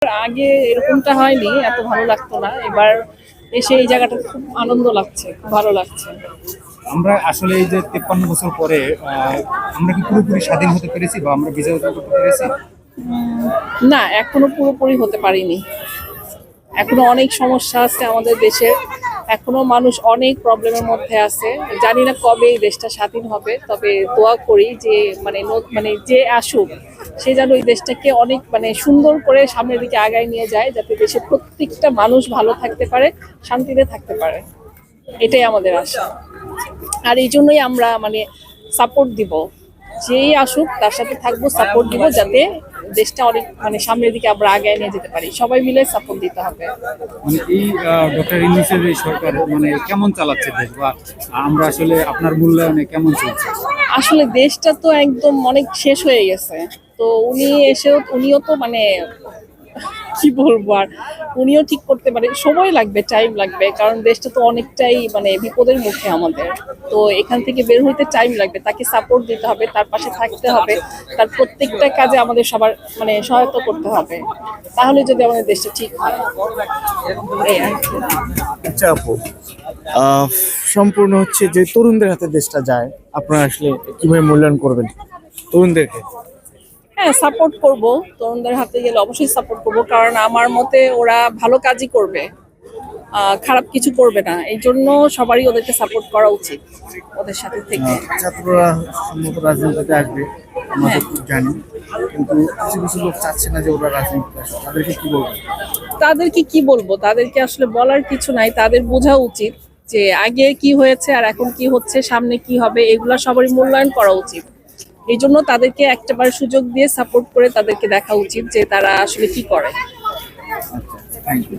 আগে এরকমটা হয়নি, এত ভালো লাগতো না। এবার এসে এই জায়গাটা খুব আনন্দ লাগছে, খুব ভালো লাগছে। আমরা আসলে এই যে 53 বছর পরে আমরা কি পুরোপুরি স্বাধীন হতে পেরেছি বা আমরা বিজয় অর্জন করতে পেরেছি? না, এখনো পুরোপুরি হতে পারিনি। এখনো অনেক সমস্যা আছে আমাদের দেশে, এখনো মানুষ অনেক প্রবলেমের মধ্যে আছে। জানি না কবে এই দেশটা স্বাধীন হবে, তবে দোয়া করি যে মানে যে আসুক সে যেন এই দেশটাকে অনেক সুন্দর করে সামনের দিকে আগায় নিয়ে যায়, যাতে দেশের প্রত্যেকটা মানুষ ভালো থাকতে পারে, শান্তিতে থাকতে পারে। এটাই আমাদের আশা। আর এই জন্যই আমরা সাপোর্ট দিব, যেই আসুক তার সাথে থাকবো, সাপোর্ট দিব, যাতে দেশটা অনেক সামনের দিকে আমরা আগায় নিয়ে যেতে পারি। সবাই মিলে সাপোর্ট দিতে হবে। মানে এই ডক্টর ইউনূসের এই সরকার কেমন চালাচ্ছে দেশ, বা আমরা আসলে আপনার মূল্যায়নে কেমন চলছে? আসলে দেশটা তো একদম অনেক শেষ হয়ে গেছে। তো উনিও তো কি বলবো আর, উনিও ঠিক করতে পারে, সময় লাগবে, টাইম লাগবে, কারণ দেশটা তো অনেকটাই বিপদের মুখে আমাদের। তো এখান থেকে বের হইতে টাইম লাগবে, তাকে সাপোর্ট দিতে হবে, তার পাশে থাকতে হবে, তার প্রত্যেকটা কাজে আমাদের সবার সহায়তা করতে হবে, তাহলে যদি আমাদের দেশটা ঠিক হয়। এই আর কি। আচ্ছা আপু, আহ, সম্পূর্ণ হচ্ছে যে তরুণদের হাতে দেশটা যায়, আপনারা আসলে কিভাবে মূল্যায়ন করবেন তরুণদেরকে? হ্যাঁ, সাপোর্ট করব। তরুণদের হাতে গেলে অবশ্যই সাপোর্ট করব, কারণ আমার মতে ওরা ভালো কাজই করবে, খারাপ কিছু করবে না। এই জন্য সবারই ওদেরকে সাপোর্ট করা উচিত, ওদের সাথে থেকে। ছাত্ররা সম্ভবত রাজনীতিতে আসবে, আমরা হ্যাঁ, যতটুকু জানি, কিন্তু কিছু কিছু লোক চাচ্ছে না যে ওরা রাজনীতিতে আসবে, তাদেরকে কি বলবো? তাদেরকে কি বলবো, তাদেরকে আসলে বলার কিছু নাই। তাদের বোঝা উচিত যে আগে কি হয়েছে আর এখন কি হচ্ছে, সামনে কি হবে, এগুলা সবারই মূল্যায়ন করা উচিত। এই জন্য তাদেরকে একটাবার সুযোগ দিয়ে সাপোর্ট করে তাদেরকে দেখা উচিত যে তারা আসলে কি করে। আচ্ছা, থ্যাংক ইউ।